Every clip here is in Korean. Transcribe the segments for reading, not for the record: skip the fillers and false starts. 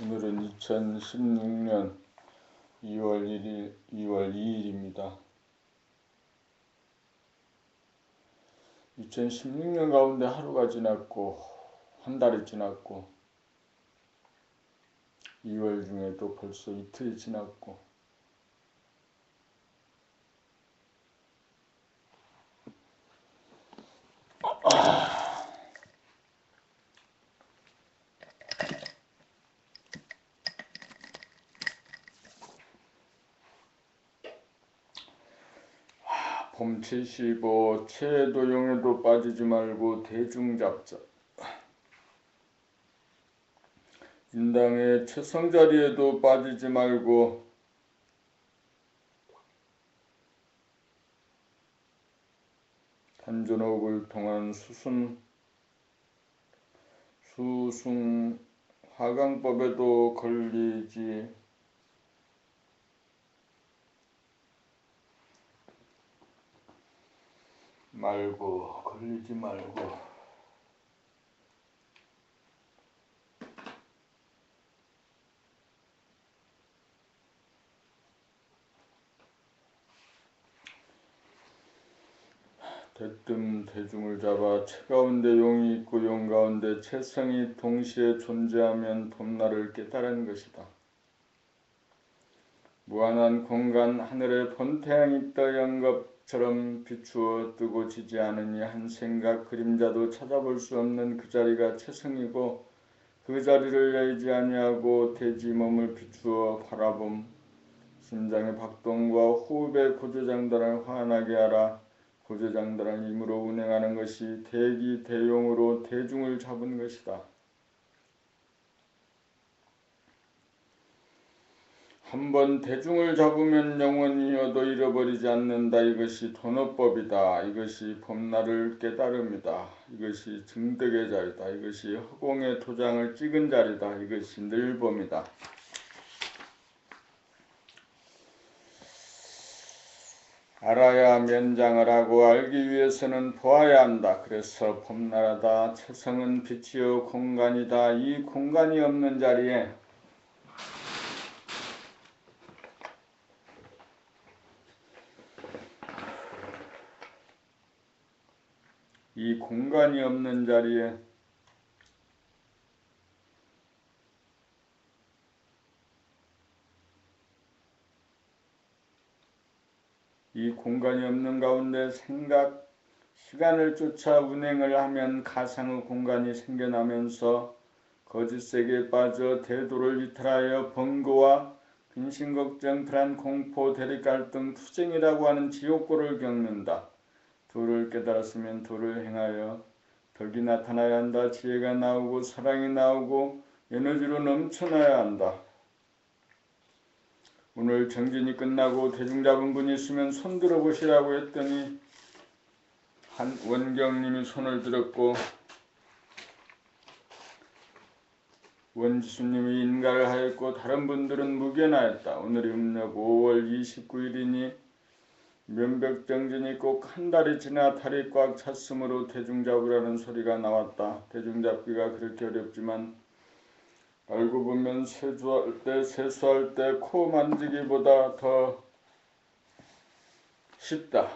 오늘은 2016년 2월 2일입니다. 2016년 가운데 하루가 지났고 한 달이 지났고 2월 중에도 벌써 이틀이 지났고 봄 75 체에도 용에도 빠지지 말고 대중 잡자. 인당의 채성자리에도 빠지지 말고 단전옥을 통한 수승 화강법에도 걸리지 말고 대뜸 대중을 잡아 채 가운데 용이 있고 용 가운데 채성이 동시에 존재하면 봄날을 깨달은 것이다. 무한한 공간 하늘에 본태양이 떠 영겁처럼 비추어 뜨고 지지 않으니 한 생각 그림자도 찾아볼 수 없는 그 자리가 채성이고 그 자리를 열지 아니하고 대지 몸을 비추어 바라봄. 심장의 박동과 호흡의 고조장단을 환하게 하라. 고조장단을 힘으로 운행하는 것이 대기 대용으로 대중을 잡은 것이다. 한번 대중을 잡으면 영원히 얻어 잃어버리지 않는다. 이것이 돈업법이다. 이것이 봄날을 깨달음이다. 이것이 증득의 자리다. 이것이 허공의 도장을 찍은 자리다. 이것이 늘봄이다. 알아야 면장을 하고 알기 위해서는 보아야 한다. 그래서 봄나라다. 채성은 빛이요 공간이다. 이 공간이 없는 자리에 이 공간이 없는 가운데 생각, 시간을 쫓아 운행을 하면 가상의 공간이 생겨나면서 거짓세계에 빠져 대도를 이탈하여 번거와 근심걱정, 불안, 공포, 대립갈등, 투쟁이라고 하는 지옥고를 겪는다. 도를 깨달았으면 도를 행하여 덕이 나타나야 한다. 지혜가 나오고 사랑이 나오고 에너지로 넘쳐나야 한다. 오늘 정진이 끝나고 대중 잡은 분이 있으면 손 들어보시라고 했더니 한 원경님이 손을 들었고 원지수님이 인가를 하였고 다른 분들은 무견하였다. 오늘이 음력 5월 29일이니 면벽정진이 꼭 한 달이 지나 달이 꽉 찼으므로 대중 잡으라는 소리가 나왔다. 대중 잡기가 그렇게 어렵지만 알고 보면 세수할 때 코 만지기보다 더 쉽다.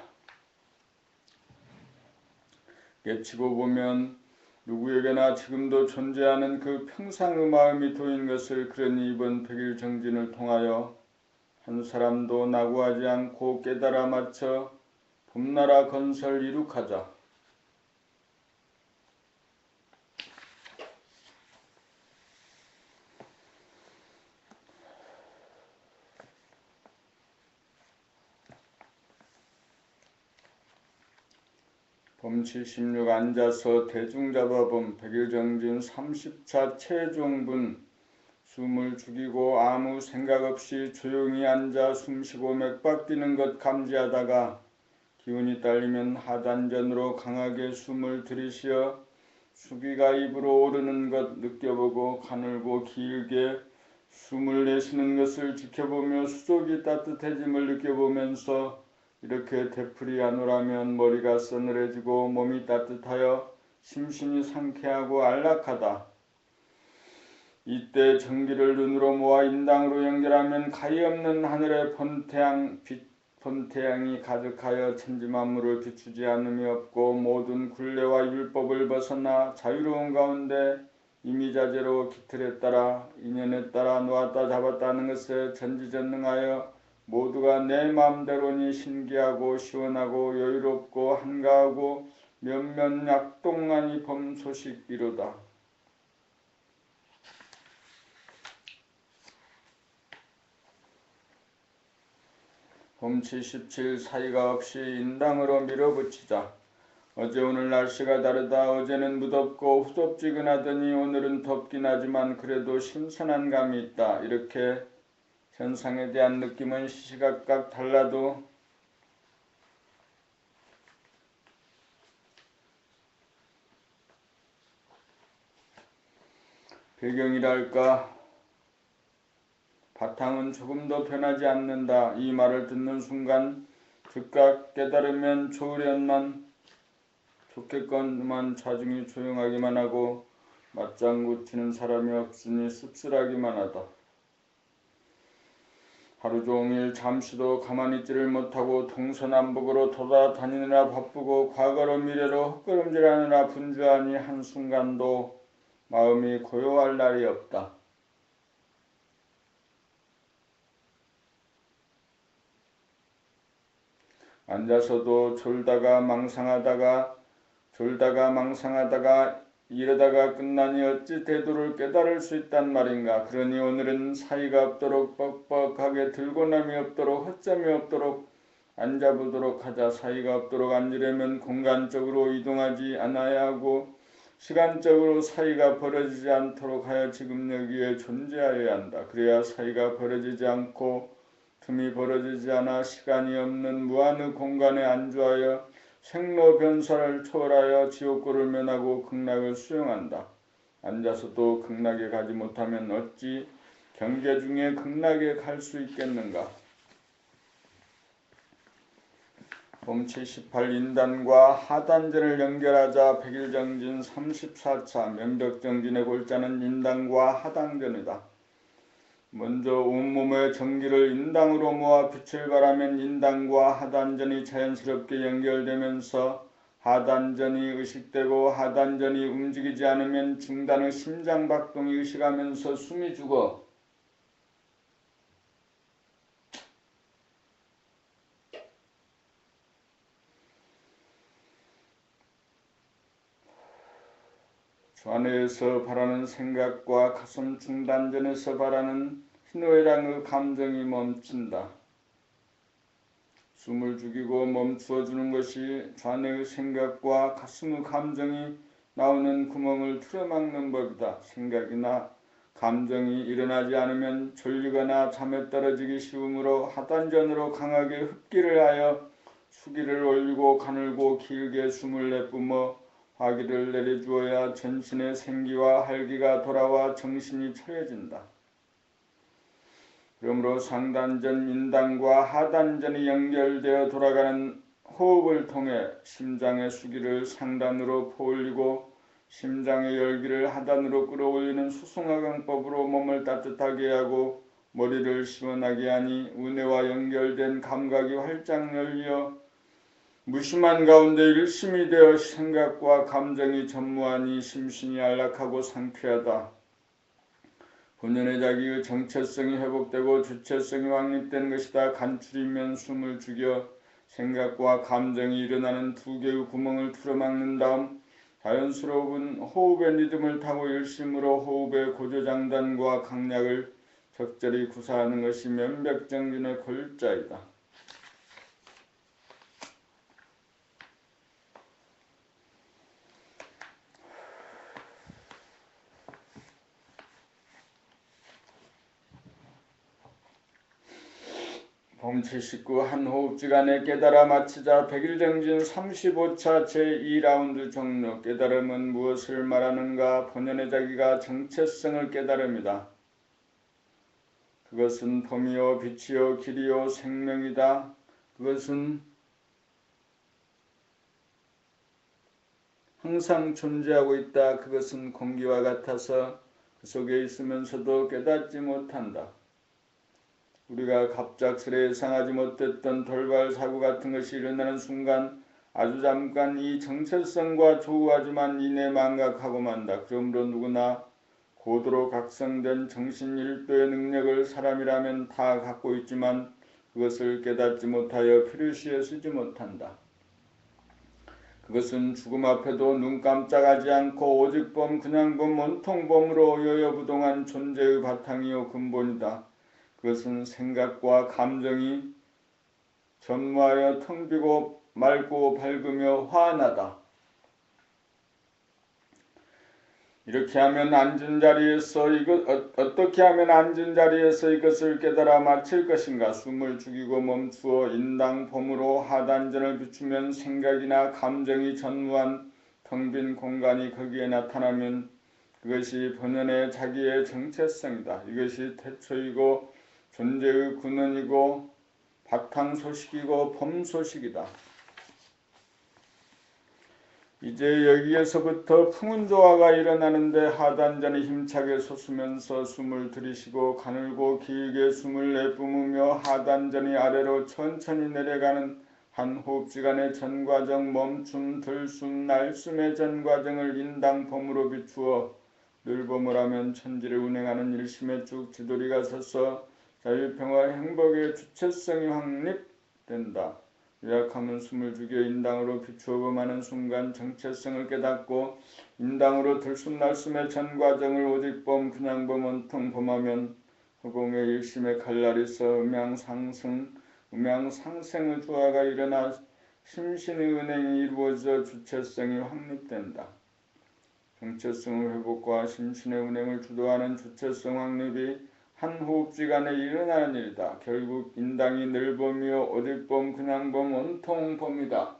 깨치고 보면 누구에게나 지금도 존재하는 그 평상의 마음이 도인 것을. 그러니 이번 100일 정진을 통하여 한 사람도 낙오하지 않고 깨달아 맞춰 봄나라 건설 이룩하자. 봄 76 앉아서 대중 잡아봄 100일 정진 30차 최종분. 숨을 죽이고 아무 생각 없이 조용히 앉아 숨쉬고 맥박 뛰는 것 감지하다가 기운이 딸리면 하단전으로 강하게 숨을 들이쉬어 수기가 입으로 오르는 것 느껴보고 가늘고 길게 숨을 내쉬는 것을 지켜보며 수족이 따뜻해짐을 느껴보면서 이렇게 되풀이 하노라면 머리가 서늘해지고 몸이 따뜻하여 심신이 상쾌하고 안락하다. 이때 전기를 눈으로 모아 인당으로 연결하면 가히없는 하늘의 본태양이 가득하여 천지만물을 비추지 않음이 없고 모든 굴레와 율법을 벗어나 자유로운 가운데 이미자재로 기틀에 따라 인연에 따라 놓았다 잡았다 하는 것에 전지전능하여 모두가 내 마음대로니 신기하고 시원하고 여유롭고 한가하고 몇몇 약동하니 범소식이로다. 봄치 17 사이가 없이 인당으로 밀어붙이자. 어제 오늘 날씨가 다르다. 어제는 무덥고 후덥지근하더니 오늘은 덥긴 하지만 그래도 신선한 감이 있다. 이렇게 현상에 대한 느낌은 시시각각 달라도 배경이랄까 바탕은 조금도 변하지 않는다. 이 말을 듣는 순간 즉각 깨달으면 좋겠건만 자중이 조용하기만 하고 맞장구 치는 사람이 없으니 씁쓸하기만 하다. 하루 종일 잠시도 가만히 있지를 못하고 동서남북으로 돌아다니느라 바쁘고 과거로 미래로 헛걸음질하느라 분주하니 한순간도 마음이 고요할 날이 없다. 앉아서도 졸다가 망상하다가 이러다가 끝나니 어찌 대도를 깨달을 수 있단 말인가. 그러니 오늘은 사이가 없도록 뻑뻑하게 들고남이 없도록 허점이 없도록 앉아보도록 하자. 사이가 없도록 앉으려면 공간적으로 이동하지 않아야 하고 시간적으로 사이가 벌어지지 않도록 하여 지금 여기에 존재하여야 한다. 그래야 사이가 벌어지지 않고 틈이 벌어지지 않아 시간이 없는 무한의 공간에 안주하여 생로변사를 초월하여 지옥고를 면하고 극락을 수용한다. 앉아서도 극락에 가지 못하면 어찌 경계 중에 극락에 갈 수 있겠는가. 봄치 18 인단과 하단전을 연결하자. 백일정진 34차 명백정진의 골자는 인단과 하단전이다. 먼저 온몸의 전기를 인당으로 모아 빛을 발하면 인당과 하단전이 자연스럽게 연결되면서 하단전이 의식되고 하단전이 움직이지 않으면 중단의 심장박동이 의식하면서 숨이 죽어 좌뇌에서 발하는 생각과 가슴 중단전에서 발하는 희노애락의 감정이 멈춘다. 숨을 죽이고 멈추어 주는 것이 좌뇌의 생각과 가슴의 감정이 나오는 구멍을 틀어막는 법이다. 생각이나 감정이 일어나지 않으면 졸리거나 잠에 떨어지기 쉬우므로 하단전으로 강하게 흡기를 하여 수기를 올리고 가늘고 길게 숨을 내뿜어 화기를 내려주어야 전신의 생기와 활기가 돌아와 정신이 차려진다. 그러므로 상단전 인단과 하단전이 연결되어 돌아가는 호흡을 통해 심장의 수기를 상단으로 퍼올리고 심장의 열기를 하단으로 끌어올리는 수승화강법으로 몸을 따뜻하게 하고 머리를 시원하게 하니 운해와 연결된 감각이 활짝 열려 무심한 가운데 일심이 되어 생각과 감정이 전무하니 심신이 안락하고 상쾌하다. 본연의 자기의 정체성이 회복되고 주체성이 확립된 것이다. 간추리면 숨을 죽여 생각과 감정이 일어나는 두 개의 구멍을 틀어막는 다음 자연스러운 호흡의 리듬을 타고 일심으로 호흡의 고조장단과 강약을 적절히 구사하는 것이 면백정진의 골자이다. 봄치 19 한 호흡지간에 깨달아 마치자. 백일정진 35차 제2라운드 종료. 깨달음은 무엇을 말하는가? 본연의 자기가 정체성을 깨달음이다. 그것은 봄이요 빛이요 길이요 생명이다. 그것은 항상 존재하고 있다. 그것은 공기와 같아서 그 속에 있으면서도 깨닫지 못한다. 우리가 갑작스레 예상하지 못했던 돌발 사고 같은 것이 일어나는 순간 아주 잠깐 이 정체성과 조우하지만 이내 망각하고 만다. 그러므로 누구나 고도로 각성된 정신일도의 능력을 사람이라면 다 갖고 있지만 그것을 깨닫지 못하여 필요시에 쓰지 못한다. 그것은 죽음 앞에도 눈 깜짝하지 않고 오직 범 그냥 범 온통 범으로 여여부동한 존재의 바탕이요 근본이다. 그것은 생각과 감정이 전무하여 텅 비고 맑고 밝으며 환하다. 어떻게 하면 앉은 자리에서 이것을 깨달아 마칠 것인가? 숨을 죽이고 멈추어 인당범으로 하단전을 비추면 생각이나 감정이 전무한 텅 빈 공간이 거기에 나타나면 그것이 본연의 자기의 정체성이다. 이것이 태초이고 존재의 근원이고 바탕소식이고 범소식이다. 이제 여기에서부터 풍운조화가 일어나는데 하단전이 힘차게 솟으면서 숨을 들이쉬고 가늘고 길게 숨을 내뿜으며 하단전이 아래로 천천히 내려가는 한 호흡시간의 전과정, 멈춤, 들숨, 날숨의 전과정을 인당범으로 비추어 늘범을 하면 천지를 운행하는 일심의 쭉 지도리가 서서 자유평화 행복의 주체성이 확립된다. 요약하면 숨을 죽여 인당으로 비추어 범하는 순간 정체성을 깨닫고 인당으로 들숨 날숨의 전과정을 오직 범 그냥 범 온통 범하면 허공의 일심의 칼날이 서 음양상생의 조화가 일어나 심신의 은행이 이루어져 주체성이 확립된다. 정체성의 회복과 심신의 운행을 주도하는 주체성 확립이 한 호흡시간에 일어나는 일이다. 결국 인당이 늘범이요 오직 범 그냥 범 온통 범이다.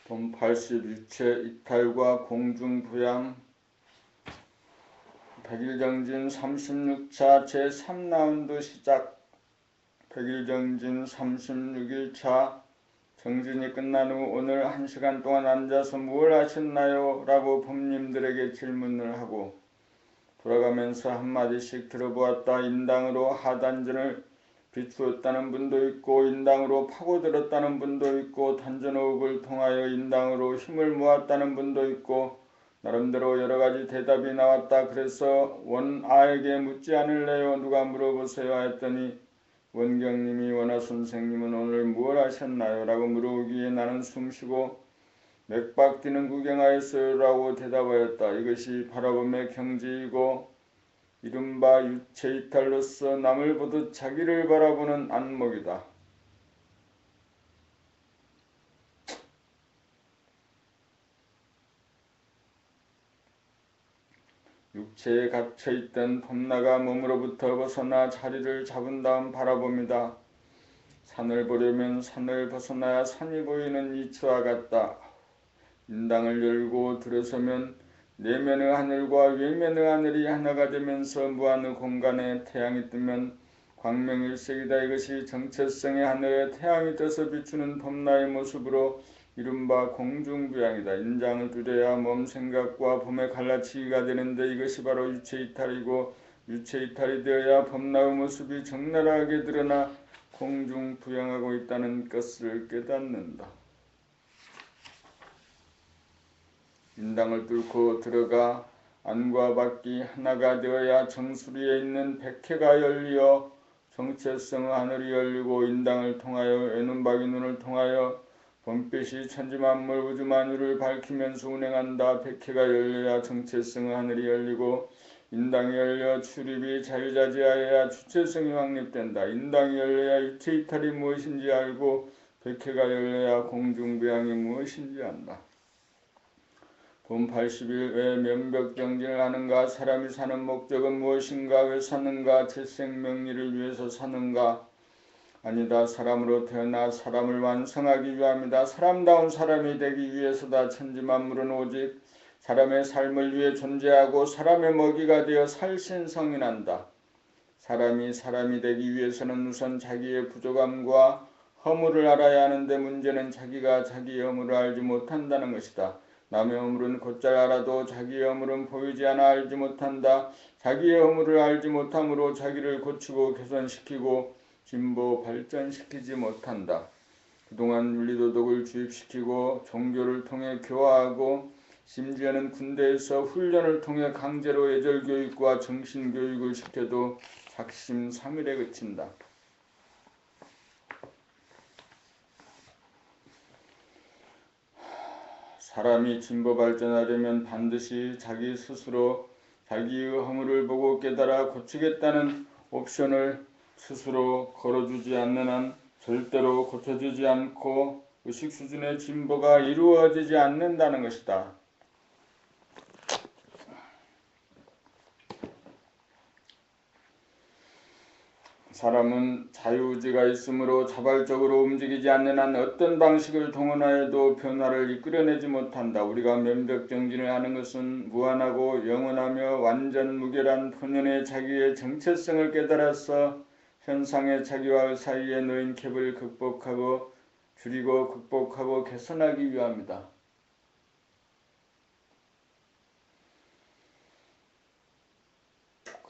본 86체 이탈과 공중부양 100일정진 36차 제3라운드 시작. 100일정진 36일차 정진이 끝난 후 오늘 1시간 동안 앉아서 무엇을 하셨나요? 라고 법님들에게 질문을 하고 돌아가면서 한마디씩 들어보았다. 인당으로 하단전을 비추었다는 분도 있고 인당으로 파고들었다는 분도 있고 단전호흡을 통하여 인당으로 힘을 모았다는 분도 있고 나름대로 여러가지 대답이 나왔다. 그래서 원아에게 묻지 않을래요? 누가 물어보세요? 했더니 원경님이 원아 선생님은 오늘 무엇 하셨나요? 라고 물어오기에 나는 숨쉬고 맥박 뛰는 구경하였어요 라고 대답하였다. 이것이 바라봄의 경지이고 이른바 유체이탈로서 남을 보듯 자기를 바라보는 안목이다. 육체에 갇혀있던 범나가 몸으로부터 벗어나 자리를 잡은 다음 바라봅니다. 산을 보려면 산을 벗어나야 산이 보이는 이치와 같다. 인당을 열고 들어서면 내면의 하늘과 외면의 하늘이 하나가 되면서 무한의 공간에 태양이 뜨면 광명일색이다. 이것이 정체성의 하늘에 태양이 떠서 비추는 범나의 모습으로 이른바 공중부양이다. 인장을 두려야 몸 생각과 범에 갈라치기가 되는데 이것이 바로 유체이탈이고 유체이탈이 되어야 범나의 모습이 적나라하게 드러나 공중부양하고 있다는 것을 깨닫는다. 인당을 뚫고 들어가 안과 밖이 하나가 되어야 정수리에 있는 백회가 열리어 정체성의 하늘이 열리고 인당을 통하여 외눈박이 눈을 통하여 범빛이 천지만물 우주만유를 밝히면서 운행한다. 백회가 열려야 정체성의 하늘이 열리고 인당이 열려 출입이 자유자재하여야 주체성이 확립된다. 인당이 열려야 유체 이탈이 무엇인지 알고 백해가 열려야 공중부양이 무엇인지 안다. 돈 80일 왜 명백정진을 하는가? 사람이 사는 목적은 무엇인가? 왜 사는가? 재생명리를 위해서 사는가? 아니다. 사람으로 태어나 사람을 완성하기 위함이다. 사람다운 사람이 되기 위해서다. 천지만물은 오직 사람의 삶을 위해 존재하고 사람의 먹이가 되어 살신성인한다. 사람이 되기 위해서는 우선 자기의 부족함과 허물을 알아야 하는데 문제는 자기가 자기의 허물을 알지 못한다는 것이다. 남의 허물은 곧잘 알아도 자기의 허물은 보이지 않아 알지 못한다. 자기의 허물을 알지 못함으로 자기를 고치고 개선시키고 진보 발전시키지 못한다. 그동안 윤리도덕을 주입시키고 종교를 통해 교화하고 심지어는 군대에서 훈련을 통해 강제로 예절교육과 정신교육을 시켜도 작심삼일에 그친다. 사람이 진보 발전하려면 반드시 자기 스스로 자기의 허물을 보고 깨달아 고치겠다는 옵션을 스스로 걸어주지 않는 한 절대로 고쳐지지 않고 의식 수준의 진보가 이루어지지 않는다는 것이다. 사람은 자유의지가 있으므로 자발적으로 움직이지 않는 한 어떤 방식을 동원하여도 변화를 이끌어내지 못한다. 우리가 면벽정진을 하는 것은 무한하고 영원하며 완전 무결한 본연의 자기의 정체성을 깨달아서 현상의 자기와 사이에 놓인 갭을 줄이고 극복하고 개선하기 위함이다.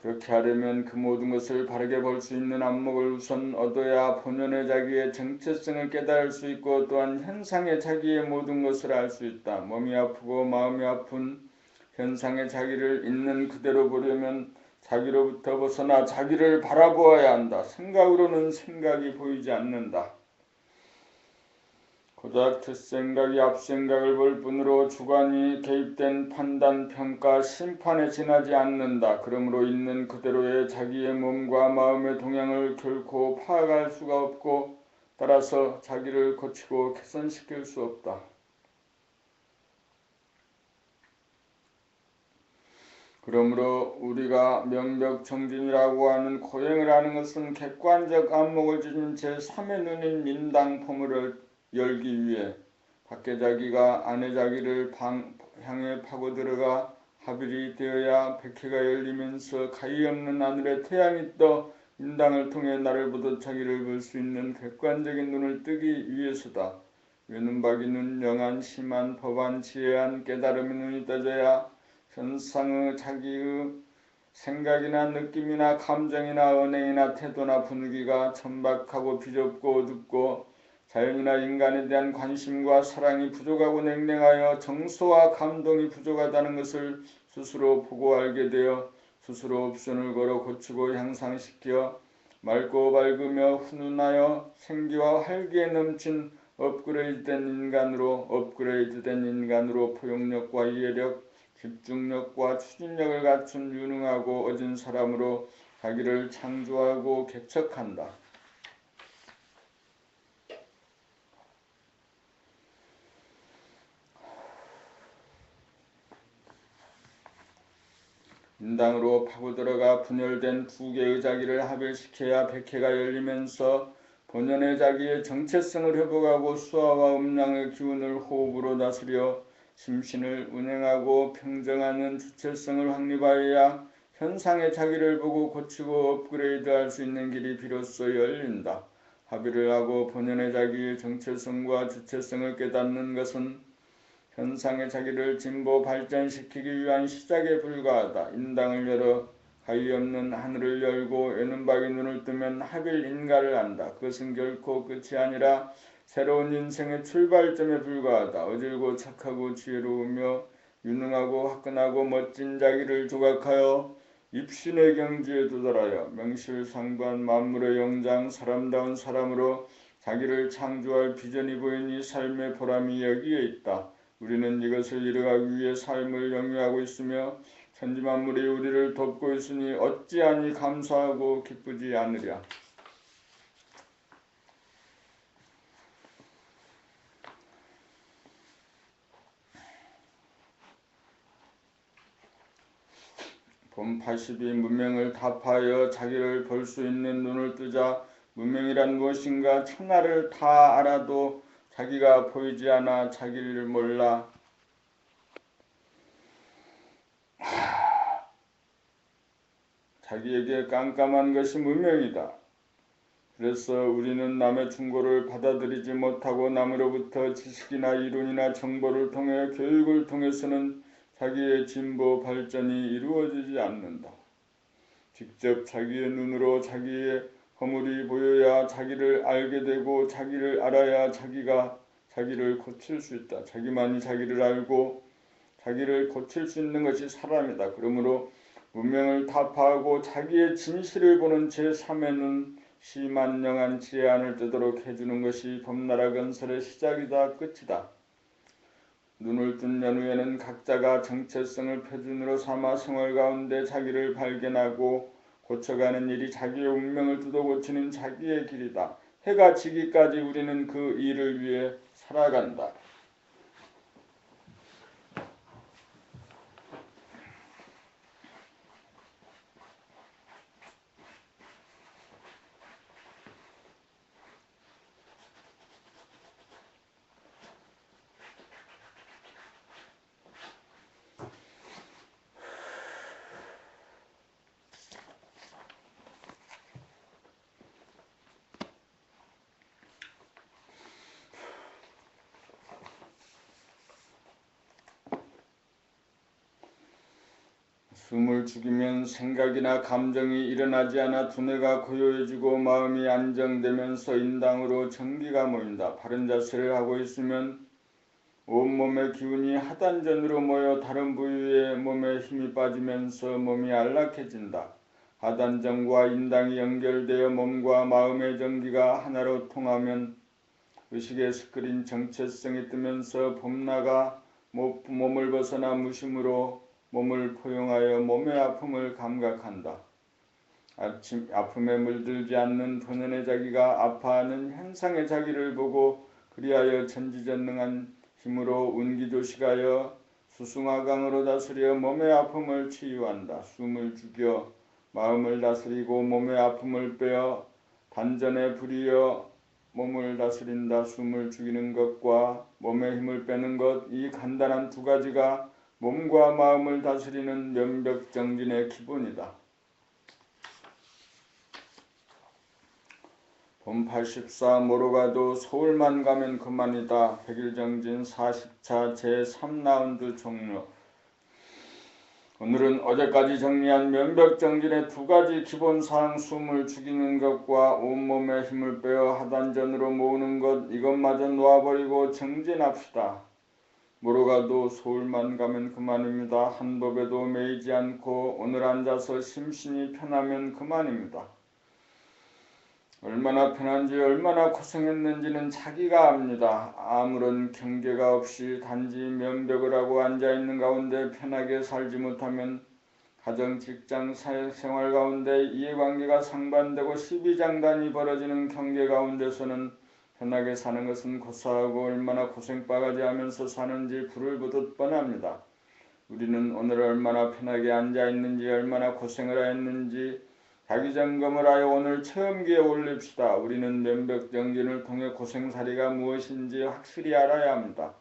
그렇게 하려면 그 모든 것을 바르게 볼 수 있는 안목을 우선 얻어야 본연의 자기의 정체성을 깨달을 수 있고 또한 현상의 자기의 모든 것을 알 수 있다. 몸이 아프고 마음이 아픈 현상의 자기를 있는 그대로 보려면 자기로부터 벗어나 자기를 바라보아야 한다. 생각으로는 생각이 보이지 않는다. 고작 뒷생각이 앞생각을 볼 뿐으로 주관이 개입된 판단, 평가, 심판에 지나지 않는다. 그러므로 있는 그대로의 자기의 몸과 마음의 동향을 결코 파악할 수가 없고 따라서 자기를 고치고 개선시킬 수 없다. 그러므로 우리가 명백정진이라고 하는 고행을 하는 것은 객관적 안목을 지닌 제3의 눈인 민당 포물을 열기 위해 밖에 자기가 안에 자기를 향해 파고들어가 합일이 되어야 백해가 열리면서 가히 없는 하늘에 태양이 떠 인당을 통해 나를 보듯 자기를 볼 수 있는 객관적인 눈을 뜨기 위해서다. 외눈박이 눈, 영한, 심한, 법한, 지혜한, 깨달음의 눈이 떠져야 현상의 자기의 생각이나 느낌이나 감정이나 언행이나 태도나 분위기가 천박하고 비좁고 어둡고 자연이나 인간에 대한 관심과 사랑이 부족하고 냉랭하여 정서와 감동이 부족하다는 것을 스스로 보고 알게 되어 스스로 옵션을 걸어 고치고 향상시켜 맑고 밝으며 훈훈하여 생기와 활기에 넘친 업그레이드된 인간으로 포용력과 이해력, 집중력과 추진력을 갖춘 유능하고 어진 사람으로 자기를 창조하고 개척한다. 인당으로 파고들어가 분열된 두 개의 자기를 합일시켜야 백해가 열리면서 본연의 자기의 정체성을 회복하고 수화와 음양의 기운을 호흡으로 다스려 심신을 운행하고 평정하는 주체성을 확립하여야 현상의 자기를 보고 고치고 업그레이드할 수 있는 길이 비로소 열린다. 합의를 하고 본연의 자기의 정체성과 주체성을 깨닫는 것은 현상의 자기를 진보 발전시키기 위한 시작에 불과하다. 인당을 열어 가히 없는 하늘을 열고 외눈박이 눈을 뜨면 합일 인가를 안다. 그것은 결코 끝이 아니라 새로운 인생의 출발점에 불과하다. 어질고 착하고 지혜로우며 유능하고 화끈하고 멋진 자기를 조각하여 입신의 경지에 도달하여 명실상부한 만물의 영장 사람다운 사람으로 자기를 창조할 비전이 보이니 삶의 보람이 여기에 있다. 우리는 이것을 이루기 위해 삶을 영위하고 있으며 천지만물이 우리를 돕고 있으니 어찌하니 감사하고 기쁘지 않으랴. 본 82 문명을 답하여 자기를 볼 수 있는 눈을 뜨자. 문명이란 무엇인가? 천하를 다 알아도 자기가 보이지 않아 자기를 몰라. 자기에게 깜깜한 것이 문명이다. 그래서 우리는 남의 충고를 받아들이지 못하고 남으로부터 지식이나 이론이나 정보를 통해 교육을 통해서는 자기의 진보 발전이 이루어지지 않는다. 직접 자기의 눈으로 자기의 허물이 보여야 자기를 알게 되고 자기를 알아야 자기가 자기를 고칠 수 있다. 자기만이 자기를 알고 자기를 고칠 수 있는 것이 사람이다. 그러므로 문명을 타파하고 자기의 진실을 보는 제3의 눈, 시만영한 지혜안을 뜨도록 해주는 것이 봄나라 건설의 시작이다. 끝이다. 눈을 뜬 연후에는 각자가 정체성을 표준으로 삼아 생활 가운데 자기를 발견하고 고쳐가는 일이 자기의 운명을 뜯어 고치는 자기의 길이다. 해가 지기까지 우리는 그 일을 위해 살아간다. 숨을 죽이면 생각이나 감정이 일어나지 않아 두뇌가 고요해지고 마음이 안정되면서 인당으로 정기가 모인다. 바른 자세를 하고 있으면 온몸의 기운이 하단전으로 모여 다른 부위의 몸에 힘이 빠지면서 몸이 안락해진다. 하단전과 인당이 연결되어 몸과 마음의 전기가 하나로 통하면 의식에서 그린 정체성이 뜨면서 봄나가 몸을 벗어나 무심으로 몸을 포용하여 몸의 아픔을 감각한다. 아픔에 물들지 않는 본연의 자기가 아파하는 현상의 자기를 보고 그리하여 전지전능한 힘으로 운기조식하여 수승화강으로 다스려 몸의 아픔을 치유한다. 숨을 죽여 마음을 다스리고 몸의 아픔을 빼어 단전에 불이어 몸을 다스린다. 숨을 죽이는 것과 몸의 힘을 빼는 것, 이 간단한 두 가지가 몸과 마음을 다스리는 면벽정진의 기본이다. 봄 84 모로가도 서울만 가면 그만이다. 100일정진 40차 제3라운드 종료. 오늘은 어제까지 정리한 면벽정진의 두 가지 기본사항, 숨을 죽이는 것과 온몸의 힘을 빼어 하단전으로 모으는 것, 이것마저 놓아버리고 정진합시다. 모로가도 서울만 가면 그만입니다. 한 법에도 매이지 않고 오늘 앉아서 심신이 편하면 그만입니다. 얼마나 편한지 얼마나 고생했는지는 자기가 압니다. 아무런 경계가 없이 단지 면벽을 하고 앉아있는 가운데 편하게 살지 못하면 가정, 직장, 사회생활 가운데 이해관계가 상반되고 시비장단이 벌어지는 경계 가운데서는 편하게 사는 것은 고사하고 얼마나 고생바가지 하면서 사는지 불을 보듯 뻔합니다. 우리는 오늘 얼마나 편하게 앉아있는지 얼마나 고생을 하였는지 자기점검을 하여 오늘 체험기에 올립시다. 우리는 면벽정진을 통해 고생살이가 무엇인지 확실히 알아야 합니다.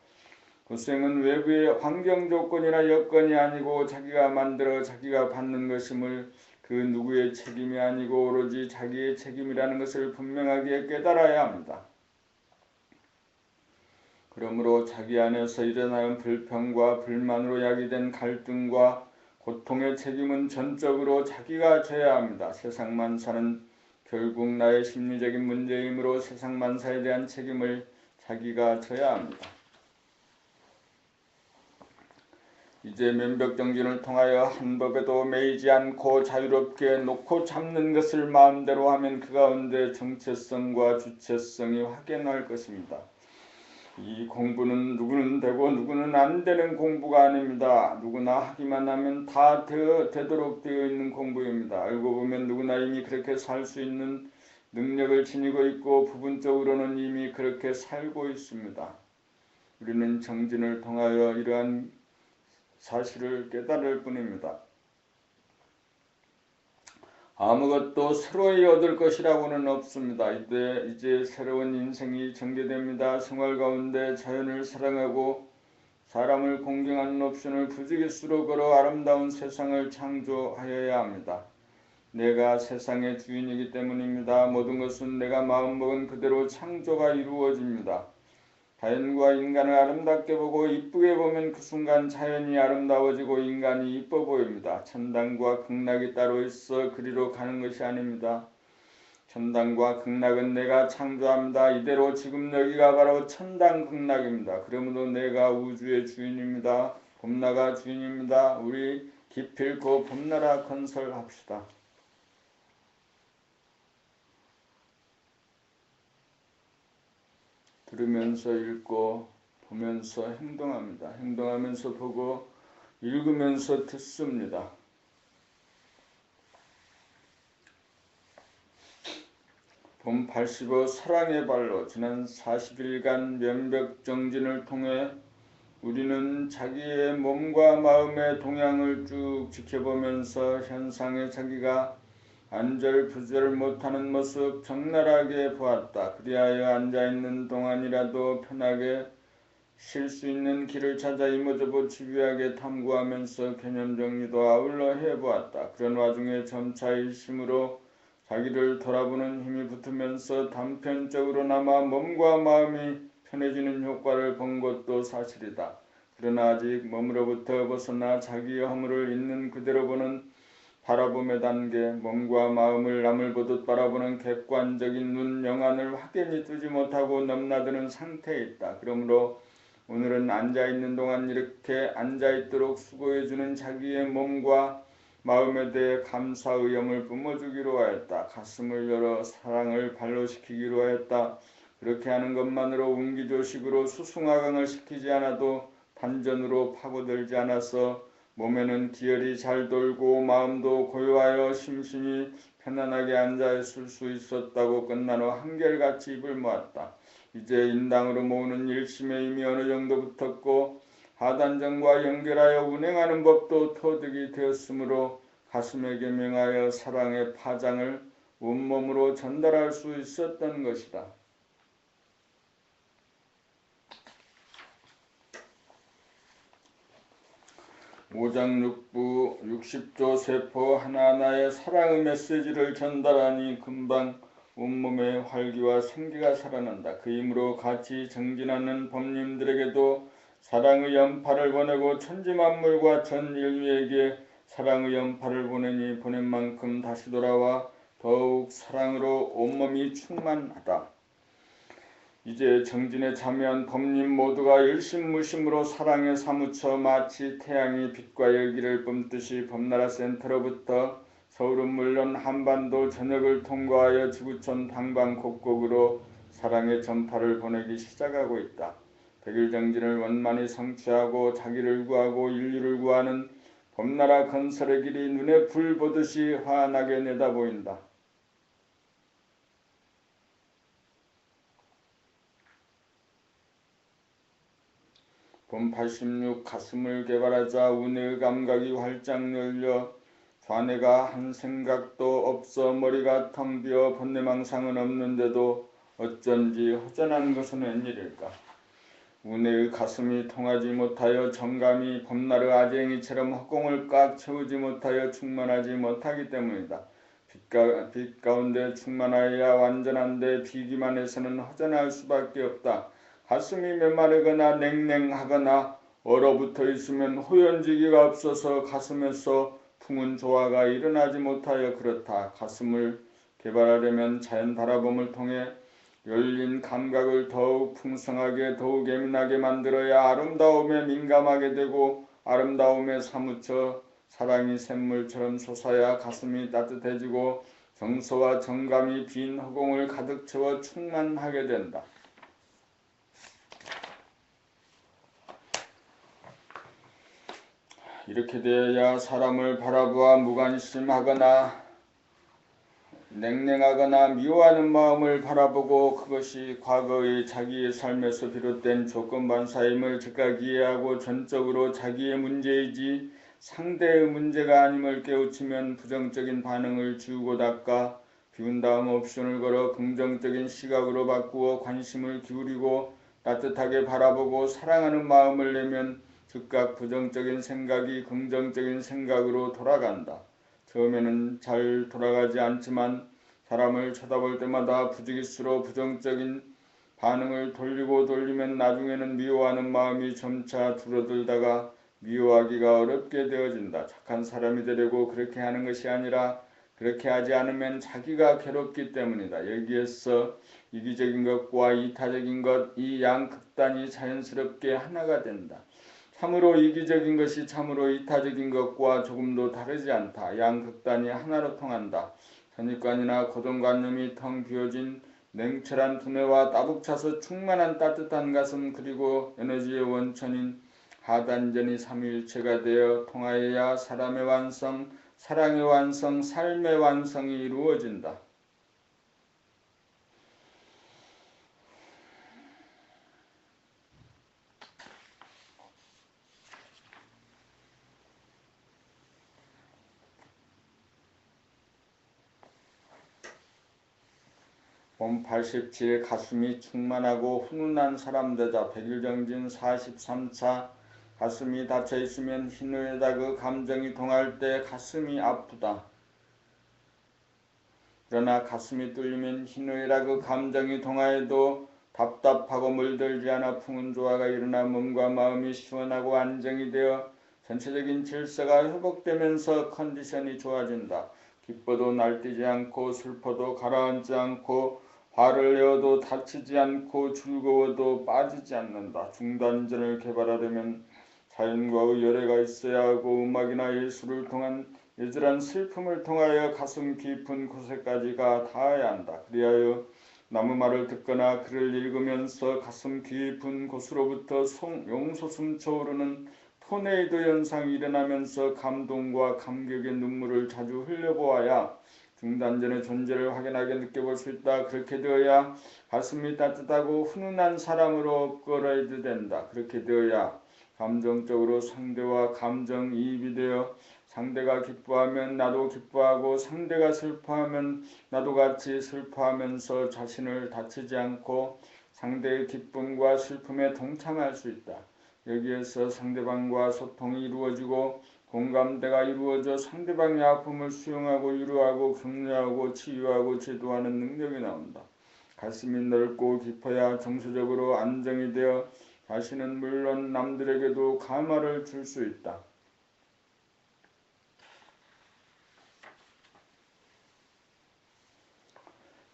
고생은 외부의 환경조건이나 여건이 아니고 자기가 만들어 자기가 받는 것임을, 그 누구의 책임이 아니고 오로지 자기의 책임이라는 것을 분명하게 깨달아야 합니다. 그러므로 자기 안에서 일어나는 불평과 불만으로 야기된 갈등과 고통의 책임은 전적으로 자기가 져야 합니다. 세상 만사는 결국 나의 심리적인 문제이므로 세상 만사에 대한 책임을 자기가 져야 합니다. 이제 면벽정진을 통하여 한 법에도 매이지 않고 자유롭게 놓고 잡는 것을 마음대로 하면 그 가운데 정체성과 주체성이 확연할 것입니다. 이 공부는 누구는 되고 누구는 안 되는 공부가 아닙니다. 누구나 하기만 하면 다 되도록 되어 있는 공부입니다. 알고 보면 누구나 이미 그렇게 살 수 있는 능력을 지니고 있고 부분적으로는 이미 그렇게 살고 있습니다. 우리는 정진을 통하여 이러한 사실을 깨달을 뿐입니다. 아무것도 새로이 얻을 것이라고는 없습니다. 이제 새로운 인생이 전개됩니다. 생활 가운데 자연을 사랑하고 사람을 공경하는 옵션을 부지기수로 걸어 아름다운 세상을 창조하여야 합니다. 내가 세상의 주인이기 때문입니다. 모든 것은 내가 마음먹은 그대로 창조가 이루어집니다. 자연과 인간을 아름답게 보고 이쁘게 보면 그 순간 자연이 아름다워지고 인간이 이뻐 보입니다. 천당과 극락이 따로 있어 그리로 가는 것이 아닙니다. 천당과 극락은 내가 창조합니다. 이대로 지금 여기가 바로 천당 극락입니다. 그러므로 내가 우주의 주인입니다. 봄나라 주인입니다. 우리 기필코 봄나라 건설합시다. 들으면서 읽고 보면서 행동합니다. 행동하면서 보고 읽으면서 듣습니다. 봄 85 사랑의 발로 지난 40일간 명백정진을 통해 우리는 자기의 몸과 마음의 동향을 쭉 지켜보면서 현상의 자기가 안절부절 못하는 모습 적나라하게 보았다. 그리하여 앉아있는 동안이라도 편하게 쉴 수 있는 길을 찾아 이모저모 집요하게 탐구하면서 개념 정리도 아울러 해보았다. 그런 와중에 점차 일심으로 자기를 돌아보는 힘이 붙으면서 단편적으로나마 몸과 마음이 편해지는 효과를 본 것도 사실이다. 그러나 아직 몸으로부터 벗어나 자기의 허물을 있는 그대로 보는 바라봄의 단계, 몸과 마음을 남을 보듯 바라보는 객관적인 눈 영안을 확연히 뜨지 못하고 넘나드는 상태에 있다. 그러므로 오늘은 앉아있는 동안 이렇게 앉아있도록 수고해주는 자기의 몸과 마음에 대해 감사의 염을 뿜어주기로 하였다. 가슴을 열어 사랑을 발로시키기로 하였다. 그렇게 하는 것만으로 운기조식으로 수승화강을 시키지 않아도 단전으로 파고들지 않아서 몸에는 기혈이 잘 돌고 마음도 고요하여 심신이 편안하게 앉아있을 수 있었다고 끝난 후 한결같이 입을 모았다. 이제 인당으로 모으는 일심의 힘이 어느 정도 붙었고 하단전과 연결하여 운행하는 법도 터득이 되었으므로 가슴에게 명하여 사랑의 파장을 온몸으로 전달할 수 있었던 것이다. 오장육부 60조 세포 하나하나의 사랑의 메시지를 전달하니 금방 온몸의 활기와 생기가 살아난다. 그 힘으로 같이 정진하는 법님들에게도 사랑의 연파를 보내고 천지만물과 전 인류에게 사랑의 연파를 보낸 만큼 다시 돌아와 더욱 사랑으로 온몸이 충만하다. 이제 정진에 참여한 법님 모두가 일심무심으로 사랑에 사무쳐 마치 태양이 빛과 열기를 뿜듯이 법나라 센터로부터 서울은 물론 한반도 전역을 통과하여 지구촌 방방곡곡으로 사랑의 전파를 보내기 시작하고 있다. 백일 정진을 원만히 성취하고 자기를 구하고 인류를 구하는 법나라 건설의 길이 눈에 불 보듯이 환하게 내다보인다. 봄 86 가슴을 개발하자 운의 감각이 활짝 열려 좌뇌가 한 생각도 없어 머리가 텅 비어 번뇌망상은 없는데도 어쩐지 허전한 것은 웬일일까. 운의 가슴이 통하지 못하여 정감이 봄날의 아쟁이처럼 허공을 꽉 채우지 못하여 충만하지 못하기 때문이다. 빛 가운데 충만하여야 완전한데 비기만 해서는 허전할 수밖에 없다. 가슴이 메마르거나 냉랭하거나 얼어붙어 있으면 호연지기가 없어서 가슴에서 풍은 조화가 일어나지 못하여 그렇다. 가슴을 개발하려면 자연 바라봄을 통해 열린 감각을 더욱 풍성하게 더욱 예민하게 만들어야 아름다움에 민감하게 되고 아름다움에 사무쳐 사랑이 샘물처럼 솟아야 가슴이 따뜻해지고 정서와 정감이 빈 허공을 가득 채워 충만하게 된다. 이렇게 되어야 사람을 바라보아 무관심하거나 냉랭하거나 미워하는 마음을 바라보고 그것이 과거의 자기의 삶에서 비롯된 조건반사임을 즉각 이해하고 전적으로 자기의 문제이지 상대의 문제가 아님을 깨우치면 부정적인 반응을 지우고 닦아 비운 다음 옵션을 걸어 긍정적인 시각으로 바꾸어 관심을 기울이고 따뜻하게 바라보고 사랑하는 마음을 내면 즉각 부정적인 생각이 긍정적인 생각으로 돌아간다. 처음에는 잘 돌아가지 않지만 사람을 쳐다볼 때마다 부지기수로 부정적인 반응을 돌리고 돌리면 나중에는 미워하는 마음이 점차 줄어들다가 미워하기가 어렵게 되어진다. 착한 사람이 되려고 그렇게 하는 것이 아니라 그렇게 하지 않으면 자기가 괴롭기 때문이다. 여기에서 이기적인 것과 이타적인 것, 이 양극단이 자연스럽게 하나가 된다. 참으로 이기적인 것이 참으로 이타적인 것과 조금도 다르지 않다. 양극단이 하나로 통한다. 선입관이나 고정관념이 텅 비어진 냉철한 두뇌와 따북차서 충만한 따뜻한 가슴 그리고 에너지의 원천인 하단전이 삼위일체가 되어 통하여야 사람의 완성, 사랑의 완성, 삶의 완성이 이루어진다. 봄 87 가슴이 충만하고 훈훈한 사람 되자. 백일정진 43차 가슴이 닫혀있으면 희노애다 그 감정이 동할 때 가슴이 아프다. 그러나 가슴이 뚫리면 희노애라 그 감정이 동하여도 답답하고 물들지 않아 풍은 조화가 일어나 몸과 마음이 시원하고 안정이 되어 전체적인 질서가 회복되면서 컨디션이 좋아진다. 기뻐도 날뛰지 않고 슬퍼도 가라앉지 않고 화를 내어도 다치지 않고 즐거워도 빠지지 않는다. 중단전을 개발하려면 자연과 의열애가 있어야 하고 음악이나 예술을 통한 예절한 슬픔을 통하여 가슴 깊은 곳에까지가 닿아야 한다. 그리하여 남의 말을 듣거나 글을 읽으면서 가슴 깊은 곳으로부터 용솟음 쳐오르는 토네이도 현상이 일어나면서 감동과 감격의 눈물을 자주 흘려보아야 중단전의 존재를 확연하게 느껴볼 수 있다. 그렇게 되어야 가슴이 따뜻하고 훈훈한 사람으로 업그레이드 된다. 그렇게 되어야 감정적으로 상대와 감정이입이 되어 상대가 기뻐하면 나도 기뻐하고 상대가 슬퍼하면 나도 같이 슬퍼하면서 자신을 다치지 않고 상대의 기쁨과 슬픔에 동참할 수 있다. 여기에서 상대방과 소통이 이루어지고 공감대가 이루어져 상대방의 아픔을 수용하고 위로하고 격려하고 치유하고 제도하는 능력이 나온다. 가슴이 넓고 깊어야 정서적으로 안정이 되어 자신은 물론 남들에게도 감화를 줄 수 있다.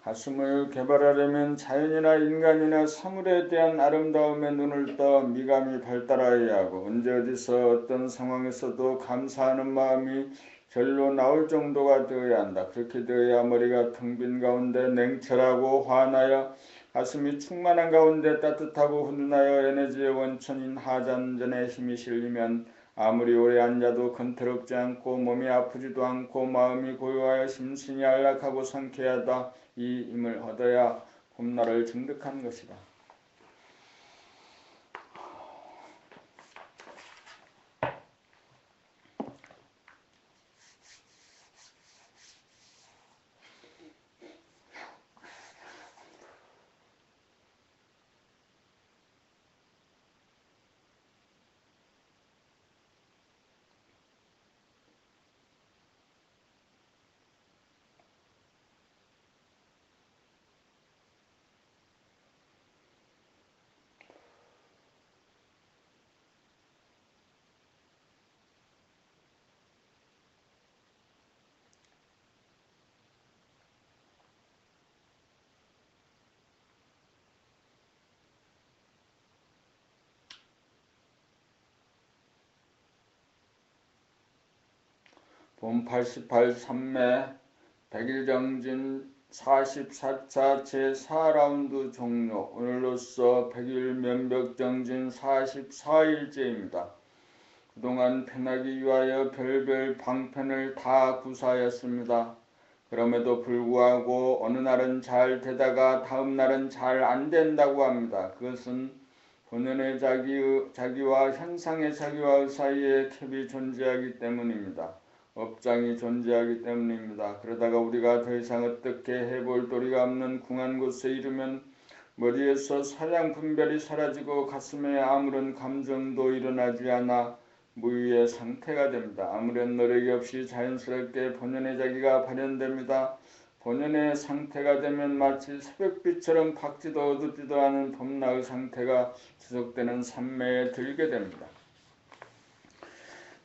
가슴을 개발하려면 자연이나 인간이나 사물에 대한 아름다움에 눈을 떠 미감이 발달하여야 하고 언제 어디서 어떤 상황에서도 감사하는 마음이 절로 나올 정도가 되어야 한다. 그렇게 되어야 머리가 텅 빈 가운데 냉철하고 환하여 가슴이 충만한 가운데 따뜻하고 훈훈하여 에너지의 원천인 하단전에 힘이 실리면 아무리 오래 앉아도 건태롭지 않고 몸이 아프지도 않고 마음이 고요하여 심신이 안락하고 상쾌하다. 이 힘을 얻어야 봄날을 증득한 것이다. 봄 88 삼매 백일정진 44차 제4라운드 종료. 오늘로써 백일 면벽정진 44일째입니다. 그동안 편하기 위하여 별별 방편을 다 구사하였습니다. 그럼에도 불구하고 어느 날은 잘 되다가 다음 날은 잘 안 된다고 합니다. 그것은 본연의 자기와 현상의 자기와 사이에 캡이 존재하기 때문입니다. 업장이 존재하기 때문입니다. 그러다가 우리가 더 이상 어떻게 해볼 도리가 없는 궁한 곳에 이르면 머리에서 사량 분별이 사라지고 가슴에 아무런 감정도 일어나지 않아 무의의 상태가 됩니다. 아무런 노력이 없이 자연스럽게 본연의 자기가 발현됩니다. 본연의 상태가 되면 마치 새벽빛처럼 밝지도 어둡지도 않은 봄나의 상태가 지속되는 산매에 들게 됩니다.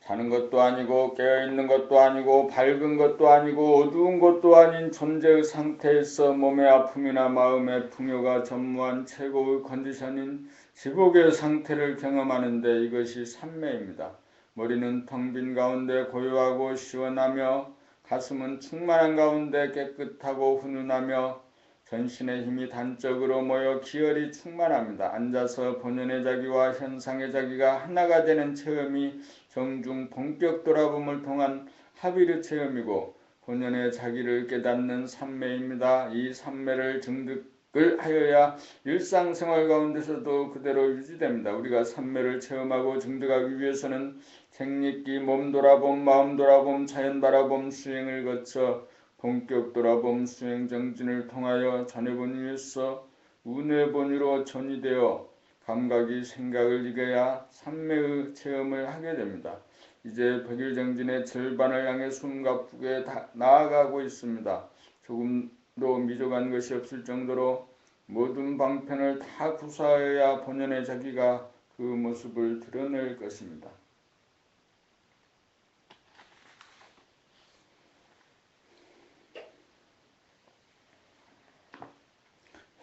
자는 것도 아니고 깨어있는 것도 아니고 밝은 것도 아니고 어두운 것도 아닌 존재의 상태에서 몸의 아픔이나 마음의 풍요가 전무한 최고의 컨디션인 지복의 상태를 경험하는데 이것이 산매입니다. 머리는 텅 빈 가운데 고요하고 시원하며 가슴은 충만한 가운데 깨끗하고 훈훈하며 전신의 힘이 단적으로 모여 기혈이 충만합니다. 앉아서 본연의 자기와 현상의 자기가 하나가 되는 체험이 정중 본격 돌아봄을 통한 합의의 체험이고 본연의 자기를 깨닫는 산매입니다. 이 산매를 증득을 하여야 일상생활 가운데서도 그대로 유지됩니다. 우리가 산매를 체험하고 증득하기 위해서는 생리기, 몸 돌아봄, 마음 돌아봄, 자연 바라봄 수행을 거쳐 본격 돌아봄 수행 정진을 통하여 전해본위에서 운해본위로 전이되어 감각이 생각을 이겨야 산매의 체험을 하게 됩니다. 이제 백일정진의 절반을 향해 숨가쁘게 나아가고 있습니다. 조금도 미족한 것이 없을 정도로 모든 방편을 다 구사해야 본연의 자기가 그 모습을 드러낼 것입니다.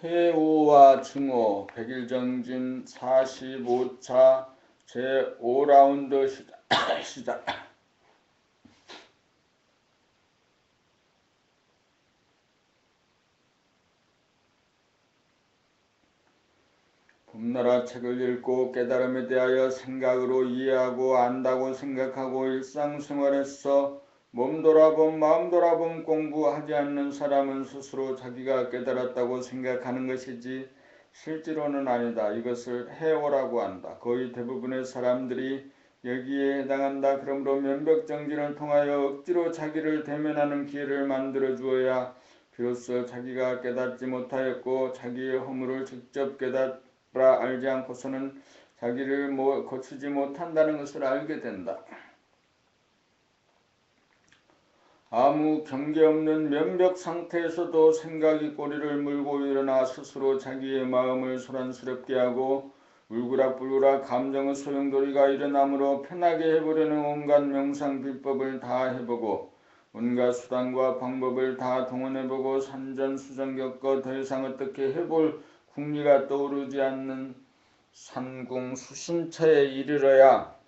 해오와 증오 백일정진 45차 제5라운드 시작. 봄나라 책을 읽고 깨달음에 대하여 생각으로 이해하고 안다고 생각하고 일상생활에서 몸 돌아봄 마음 돌아봄 공부하지 않는 사람은 스스로 자기가 깨달았다고 생각하는 것이지 실제로는 아니다. 이것을 해오라고 한다. 거의 대부분의 사람들이 여기에 해당한다. 그러므로 면벽정진을 통하여 억지로 자기를 대면하는 기회를 만들어 주어야 비로소 자기가 깨닫지 못하였고 자기의 허물을 직접 깨닫라 알지 않고서는 자기를 고치지 못한다는 것을 알게 된다. 아무 경계 없는 면벽 상태에서도 생각이 꼬리를 물고 일어나 스스로 자기의 마음을 소란스럽게 하고 울그락불그락 감정의 소용돌이가 일어나므로 편하게 해보려는 온갖 명상 비법을 다 해보고 온갖 수단과 방법을 다 동원해보고 산전수전 겪어 더 이상 어떻게 해볼 궁리가 떠오르지 않는 산궁수신처에 이르러야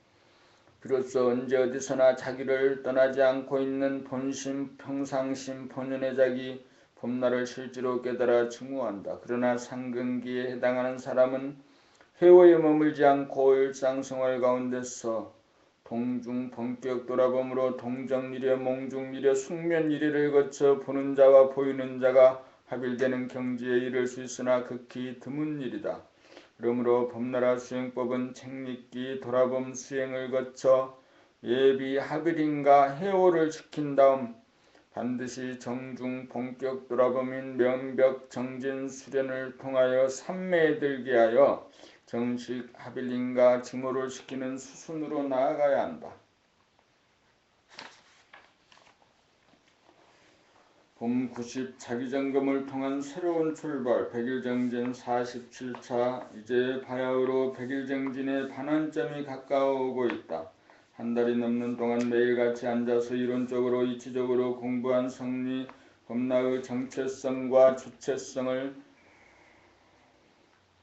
비로소 언제 어디서나 자기를 떠나지 않고 있는 본심, 평상심, 본연의 자기, 봄날을 실제로 깨달아 증오한다. 그러나 상근기에 해당하는 사람은 해오에 머물지 않고 일상생활 가운데서 동중 본격 돌아봄으로 동정미려, 몽중미려, 숙면미려를 거쳐 보는 자와 보이는 자가 합일되는 경지에 이를 수 있으나 극히 드문 일이다. 그러므로 봄나라 수행법은 책읽기, 돌아봄 수행을 거쳐 예비 합일인가 해오를 시킨 다음 반드시 정중 본격 돌아봄인 명벽 정진 수련을 통하여 산매에 들게 하여 정식 합일인가 증오를 시키는 수순으로 나아가야 한다. 봄 90 자기점검을 통한 새로운 출발 백일정진 47차 이제 바야흐로 백일정진의 반환점이 가까워오고 있다. 한 달이 넘는 동안 매일같이 앉아서 이론적으로 이치적으로 공부한 성리 봄나의 정체성과 주체성을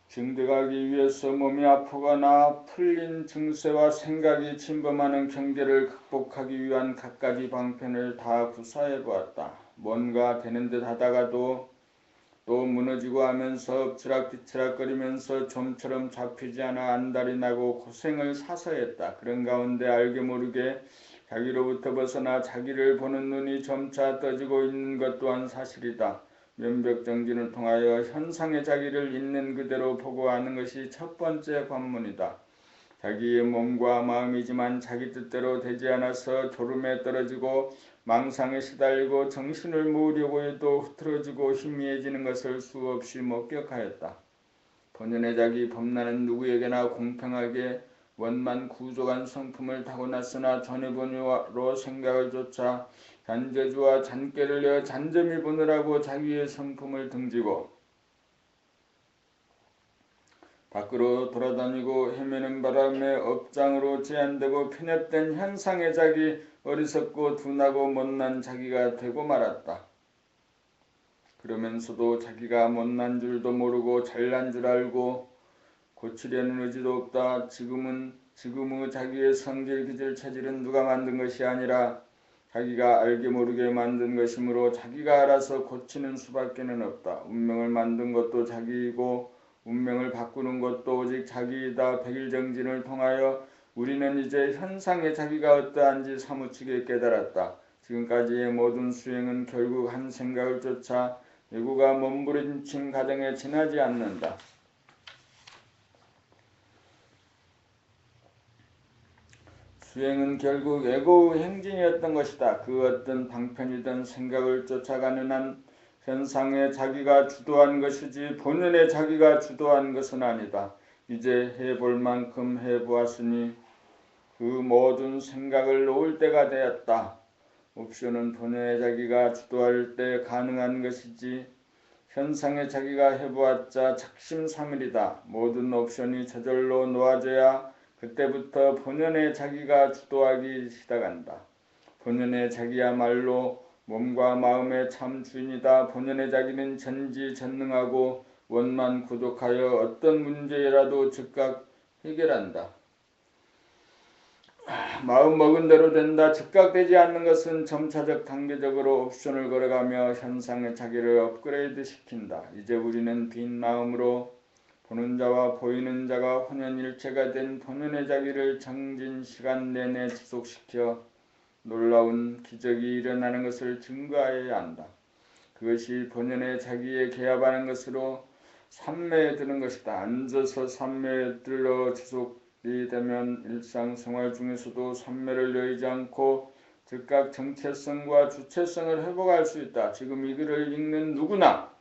증득하기 위해서 몸이 아프거나 풀린 증세와 생각이 침범하는 경계를 극복하기 위한 갖가지 방편을 다 구사해 보았다. 뭔가 되는 듯 하다가도 또 무너지고 하면서 엎치락뒤치락거리면서 좀처럼 잡히지 않아 안달이 나고 고생을 사서했다. 그런 가운데 알게 모르게 자기로부터 벗어나 자기를 보는 눈이 점차 떠지고 있는 것 또한 사실이다. 면벽정진을 통하여 현상의 자기를 있는 그대로 보고 아는 것이 첫 번째 관문이다. 자기의 몸과 마음이지만 자기 뜻대로 되지 않아서 졸음에 떨어지고 망상에 시달리고 정신을 모으려고 해도 흐트러지고 희미해지는 것을 수없이 목격하였다. 본연의 자기 범나는 누구에게나 공평하게 원만 구조간 성품을 타고났으나 전해보니로 생각을 쫓아 잔재주와 잔꾀를 내어 잔점이 보느라고 자기의 성품을 등지고 밖으로 돌아다니고 헤매는 바람에 업장으로 제한되고 편협된 현상의 자기, 어리석고 둔하고 못난 자기가 되고 말았다. 그러면서도 자기가 못난 줄도 모르고 잘난 줄 알고 고치려는 의지도 없다. 지금의 자기의 성질, 기질, 체질은 누가 만든 것이 아니라 자기가 알게 모르게 만든 것이므로 자기가 알아서 고치는 수밖에는 없다. 운명을 만든 것도 자기이고 운명을 바꾸는 것도 오직 자기이다. 백일정진을 통하여 우리는 이제 현상의 자기가 어떠한지 사무치게 깨달았다. 지금까지의 모든 수행은 결국 한 생각을 쫓아 예고가 몸부림친 가정에 지나지 않는다. 수행은 결국 에고의 행진이었던 것이다. 그 어떤 방편이든 생각을 쫓아가는 한 현상의 자기가 주도한 것이지 본연의 자기가 주도한 것은 아니다. 이제 해볼 만큼 해보았으니 그 모든 생각을 놓을 때가 되었다. 옵션은 본연의 자기가 주도할 때 가능한 것이지 현상의 자기가 해보았자 작심삼일이다. 모든 옵션이 저절로 놓아져야 그때부터 본연의 자기가 주도하기 시작한다. 본연의 자기야말로 몸과 마음의 참 주인이다. 본연의 자기는 전지전능하고 원만 구족하여 어떤 문제라도 즉각 해결한다. 마음 먹은 대로 된다. 즉각되지 않는 것은 점차적 단계적으로 옵션을 걸어가며 현상의 자기를 업그레이드 시킨다. 이제 우리는 빈 마음으로 보는 자와 보이는 자가 혼연일체가 된 본연의 자기를 정진 시간 내내 지속시켜 놀라운 기적이 일어나는 것을 증거하여야 한다. 그것이 본연의 자기에 개합하는 것으로 삼매에 드는 것이다. 앉아서 삼매에 들러 지속이 되면 일상생활 중에서도 삼매를 여의지 않고 즉각 정체성과 주체성을 회복할 수 있다. 지금 이 글을 읽는 누구나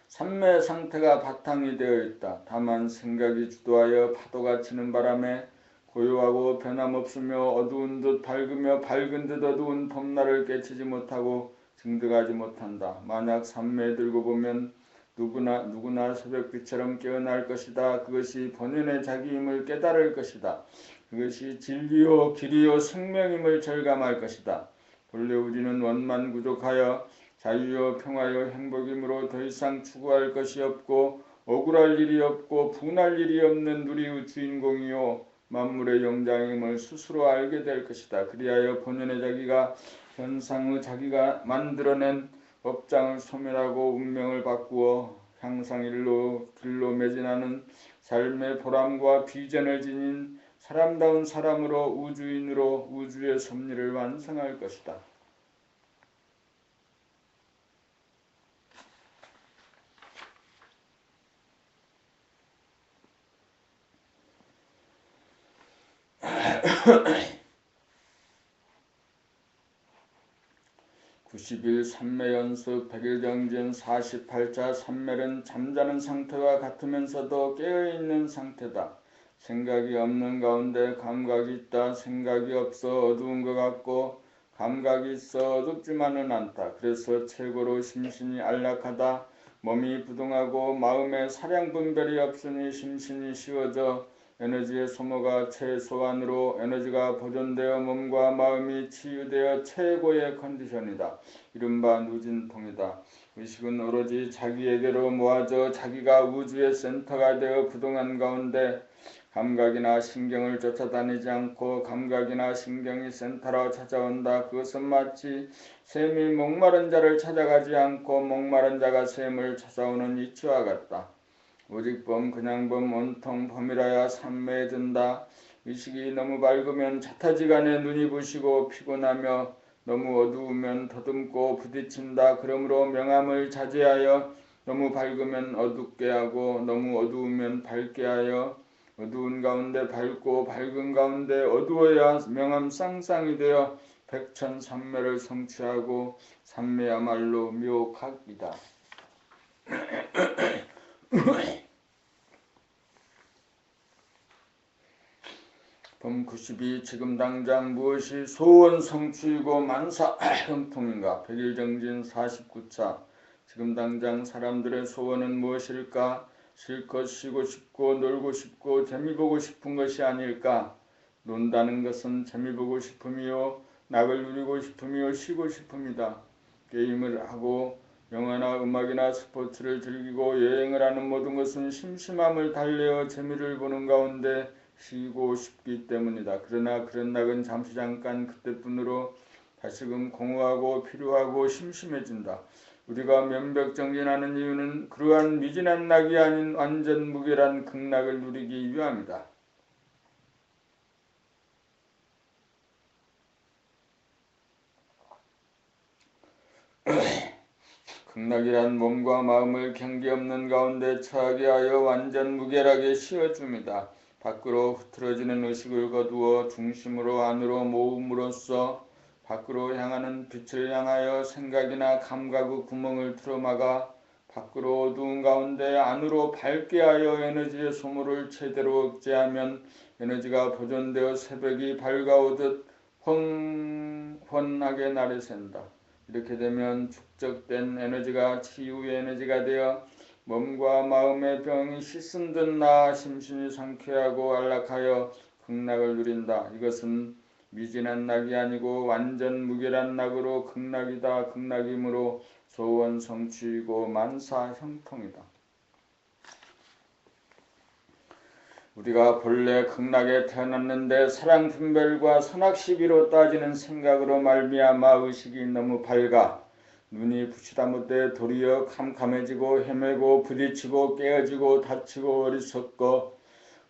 삼매 상태가 바탕이 되어 있다. 다만 생각이 주도하여 파도가 치는 바람에 고요하고 변함없으며 어두운 듯 밝으며 밝은 듯 어두운 봄날을 깨치지 못하고 증득하지 못한다. 만약 삼매에 들고 보면 누구나 새벽빛처럼 깨어날 것이다. 그것이 본연의 자기임을 깨달을 것이다. 그것이 진리요 길이요 생명임을 절감할 것이다. 본래 우리는 원만구족하여 자유요 평화요 행복이므로 더 이상 추구할 것이 없고 억울할 일이 없고 분할 일이 없는 우리의 주인공이요 만물의 영장임을 스스로 알게 될 것이다. 그리하여 본연의 자기가 현상의 자기가 만들어낸 업장을 소멸하고 운명을 바꾸어 향상일로 길로 매진하는 삶의 보람과 비전을 지닌 사람다운 사람으로 우주인으로 우주의 섭리를 완성할 것이다. (90일) 삼매연습 100일정진 48자 삼매는 잠자는 상태와 같으면서도 깨어있는 상태다. 생각이 없는 가운데 감각이 있다. 생각이 없어 어두운 것 같고 감각이 있어 어둡지만은 않다. 그래서 최고로 심신이 안락하다. 몸이 부동하고 마음에 사량 분별이 없으니 심신이 쉬워져 에너지의 소모가 최소한으로 에너지가 보존되어 몸과 마음이 치유되어 최고의 컨디션이다. 이른바 누진통이다. 의식은 오로지 자기에게로 모아져 자기가 우주의 센터가 되어 부동한 가운데 감각이나 신경을 쫓아다니지 않고 감각이나 신경이 센터로 찾아온다. 그것은 마치 샘이 목마른 자를 찾아가지 않고 목마른 자가 샘을 찾아오는 이치와 같다. 오직 범 그냥 범 온통 범이라야 산매해진다. 의식이 너무 밝으면 자타지간에 눈이 부시고 피곤하며 너무 어두우면 더듬고 부딪힌다. 그러므로 명암을 자제하여 너무 밝으면 어둡게 하고 너무 어두우면 밝게 하여 어두운 가운데 밝고 밝은 가운데 어두워야 명암 쌍쌍이 되어 백천삼매를 성취하고 삼매야말로 묘각이다. 범 92. 지금 당장 무엇이 소원 성취이고 만사 형통인가? 백일정진 49차. 지금 당장 사람들의 소원은 무엇일까? 실컷 쉬고 싶고 놀고 싶고 재미보고 싶은 것이 아닐까? 논다는 것은 재미보고 싶음이요 낙을 누리고 싶음이요 쉬고 싶음이다. 게임을 하고 영화나 음악이나 스포츠를 즐기고 여행을 하는 모든 것은 심심함을 달래어 재미를 보는 가운데 쉬고 싶기 때문이다. 그러나 그런 낙은 잠시 잠깐 그때뿐으로 다시금 공허하고 필요하고 심심해진다. 우리가 면벽정진하는 이유는 그러한 미진한 낙이 아닌 완전 무결한 극락을 누리기 위함이다. 극락이란 몸과 마음을 경계 없는 가운데 처하게 하여 완전 무결하게 씌워줍니다. 밖으로 흐트러지는 의식을 거두어 중심으로 안으로 모음으로써 밖으로 향하는 빛을 향하여 생각이나 감각의 구멍을 틀어막아 밖으로 어두운 가운데 안으로 밝게 하여 에너지의 소모를 최대로 억제하면 에너지가 보존되어 새벽이 밝아오듯 훤하게 날이 샌다. 이렇게 되면 축적된 에너지가 치유의 에너지가 되어 몸과 마음의 병이 씻은 듯 나아 심신이 상쾌하고 안락하여 극락을 누린다. 이것은 미진한 낙이 아니고 완전 무결한 낙으로 극락이다. 극락이므로 소원 성취이고 만사 형통이다. 우리가 본래 극락에 태어났는데 사랑 분별과 선악 시비로 따지는 생각으로 말미암아 의식이 너무 밝아 눈이 부시다 못해 도리어 캄캄해지고 헤매고 부딪히고 깨어지고 다치고 어리석고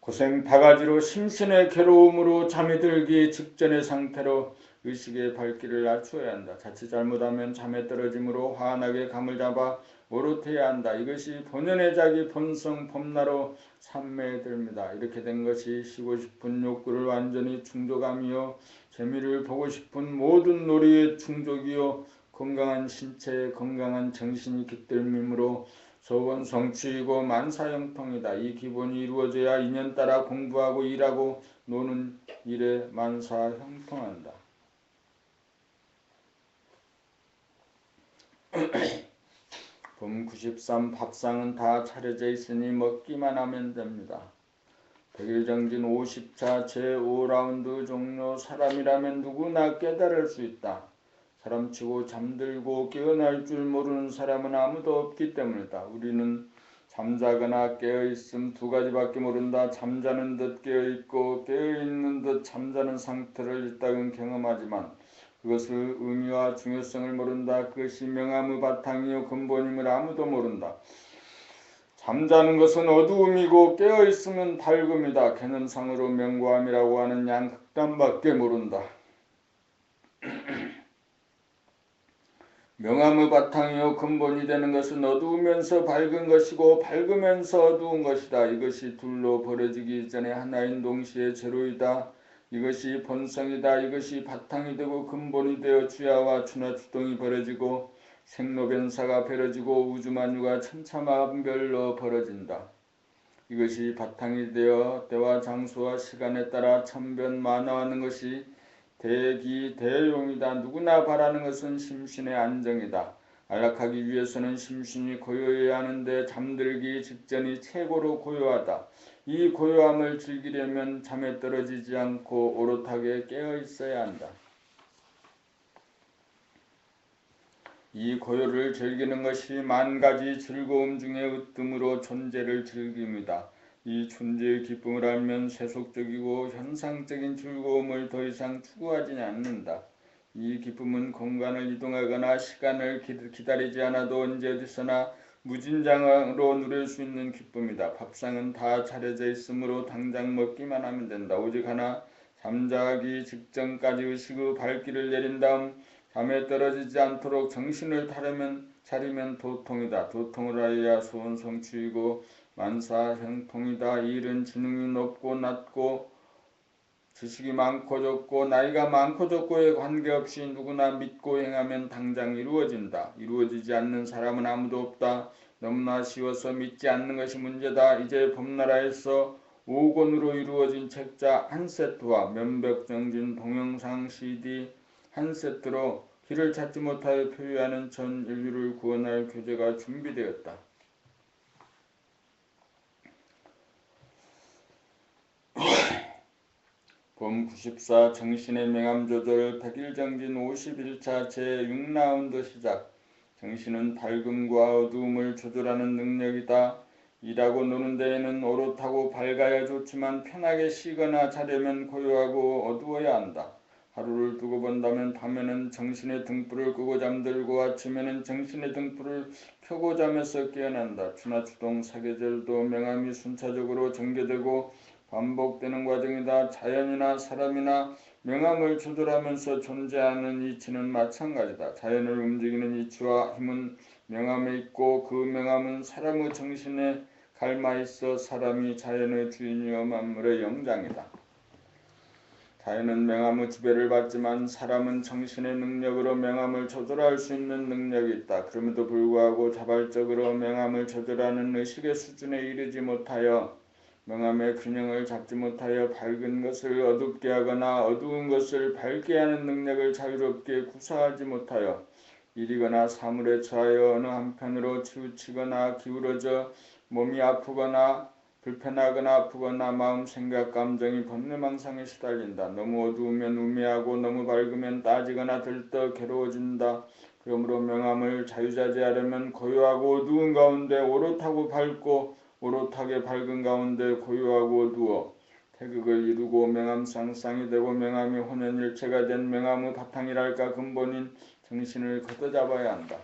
고생 바가지로 심신의 괴로움으로 잠이 들기 직전의 상태로 의식의 발길을 낮추어야 한다. 자칫 잘못하면 잠에 떨어짐으로 환하게 감을 잡아 오롯해야 한다. 이것이 본연의 자기 본성 법나로 삼매에 듭니다. 이렇게 된 것이 쉬고 싶은 욕구를 완전히 충족함이요 재미를 보고 싶은 모든 놀이의 충족이요 건강한 신체에 건강한 정신이 깃들미므로 소원 성취이고 만사형통이다. 이 기본이 이루어져야 인연 따라 공부하고 일하고 노는 일에 만사형통한다. 범 93. 밥상은 다 차려져 있으니 먹기만 하면 됩니다. 백일정진 50차 제5라운드 종료. 사람이라면 누구나 깨달을 수 있다. 사람치고 잠들고 깨어날 줄 모르는 사람은 아무도 없기 때문이다. 우리는 잠자거나 깨어있음 두 가지밖에 모른다. 잠자는 듯 깨어있고 깨어있는 듯 잠자는 상태를 일단은 경험하지만 그것의 의미와 중요성을 모른다. 그것이 명암의 바탕이요 근본임을 아무도 모른다. 잠자는 것은 어두움이고 깨어있음은 밝음이다. 개념상으로 명과암이라고 하는 양극단밖에 모른다. 명암의 바탕이요 근본이 되는 것은 어두우면서 밝은 것이고 밝으면서 어두운 것이다. 이것이 둘로 벌어지기 전에 하나인 동시에 제로이다. 이것이 본성이다. 이것이 바탕이 되고 근본이 되어 주야와 추나 추동이 벌어지고 생로변사가 벌어지고 우주만유가 천차만별로 벌어진다. 이것이 바탕이 되어 때와 장소와 시간에 따라 천변만화하는 것이 대기 대용이다. 누구나 바라는 것은 심신의 안정이다. 안락하기 위해서는 심신이 고요해야 하는데 잠들기 직전이 최고로 고요하다. 이 고요함을 즐기려면 잠에 떨어지지 않고 오롯하게 깨어 있어야 한다. 이 고요를 즐기는 것이 만 가지 즐거움 중의 으뜸으로 존재를 즐깁니다. 이 존재의 기쁨을 알면 세속적이고 현상적인 즐거움을 더 이상 추구하지 않는다. 이 기쁨은 공간을 이동하거나 시간을 기다리지 않아도 언제 어디서나 무진장으로 누릴 수 있는 기쁨이다. 밥상은 다 차려져 있으므로 당장 먹기만 하면 된다. 오직 하나, 잠자기 직전까지 의식의 발길을 내린 다음 잠에 떨어지지 않도록 정신을 차리면 도통이다. 도통을 하여야 소원 성취이고 만사 형통이다. 이 일은 지능이 높고 낮고 지식이 많고 적고 나이가 많고 적고에 관계없이 누구나 믿고 행하면 당장 이루어진다. 이루어지지 않는 사람은 아무도 없다. 너무나 쉬워서 믿지 않는 것이 문제다. 이제 봄나라에서 5권으로 이루어진 책자 한 세트와 면벽정진 동영상 CD 한 세트로 길을 찾지 못하여 표류하는 전 인류를 구원할 교재가 준비되었다. 봄 94 정신의 명암조절 100일정진 51차 제6라운드 시작. 정신은 밝음과 어두움을 조절하는 능력이다. 일하고 노는 데에는 오롯하고 밝아야 좋지만 편하게 쉬거나 자려면 고요하고 어두워야 한다. 하루를 두고 본다면 밤에는 정신의 등불을 끄고 잠들고 아침에는 정신의 등불을 켜고 잠에서 깨어난다. 추나추동 사계절도 명암이 순차적으로 전개되고 반복되는 과정이다. 자연이나 사람이나 명암을 조절하면서 존재하는 이치는 마찬가지다. 자연을 움직이는 이치와 힘은 명암에 있고 그 명암은 사람의 정신에 갈마 있어 사람이 자연의 주인이요 만물의 영장이다. 자연은 명암의 지배를 받지만 사람은 정신의 능력으로 명암을 조절할 수 있는 능력이 있다. 그럼에도 불구하고 자발적으로 명암을 조절하는 의식의 수준에 이르지 못하여 명암의 균형을 잡지 못하여 밝은 것을 어둡게 하거나 어두운 것을 밝게 하는 능력을 자유롭게 구사하지 못하여 일이거나 사물에 처하여 어느 한편으로 치우치거나 기울어져 몸이 아프거나 불편하거나 아프거나 마음, 생각, 감정이 번뇌망상에 시달린다. 너무 어두우면 우매하고 너무 밝으면 따지거나 들떠 괴로워진다. 그러므로 명암을 자유자재하려면 고요하고 어두운 가운데 오롯하고 밝고 오롯하게 밝은 가운데 고요하고 어두워 태극을 이루고 명암상상이 되고 명암이 혼연일체가 된 명암의 바탕이랄까 근본인 정신을 걷어잡아야 한다.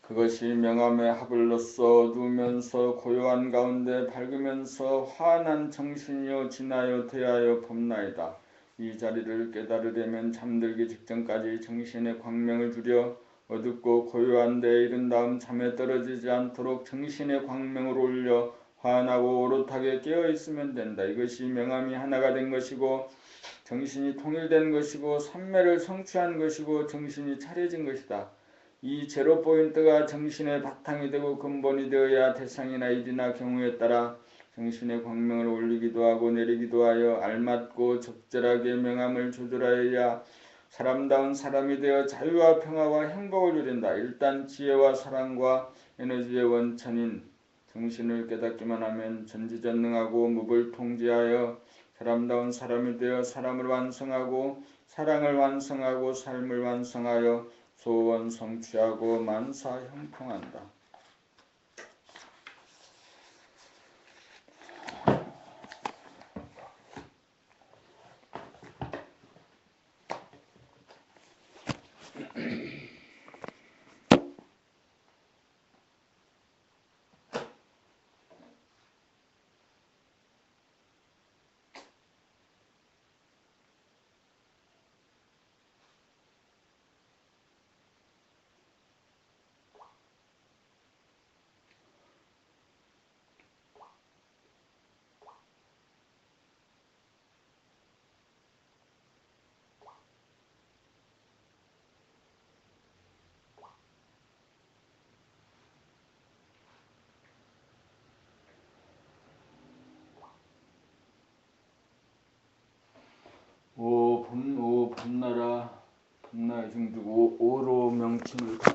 그것이 명암의 합을로써 어두우면서 고요한 가운데 밝으면서 환한 정신이요 진하여 대하여 봄나이다. 이 자리를 깨달으려면 잠들기 직전까지 정신의 광명을 줄여 어둡고 고요한 데에 이른 다음 잠에 떨어지지 않도록 정신의 광명을 올려 환하고 오롯하게 깨어있으면 된다. 이것이 명암이 하나가 된 것이고 정신이 통일된 것이고 삼매를 성취한 것이고 정신이 차려진 것이다. 이 제로 포인트가 정신의 바탕이 되고 근본이 되어야 대상이나 일이나 경우에 따라 정신의 광명을 올리기도 하고 내리기도 하여 알맞고 적절하게 명암을 조절하여야 사람다운 사람이 되어 자유와 평화와 행복을 누린다. 일단 지혜와 사랑과 에너지의 원천인 정신을 깨닫기만 하면 전지전능하고 무불 통제하여 사람다운 사람이 되어 사람을 완성하고 사랑을 완성하고 삶을 완성하여 소원 성취하고 만사 형통한다. 오 봄나라 중두고 오로 명칭을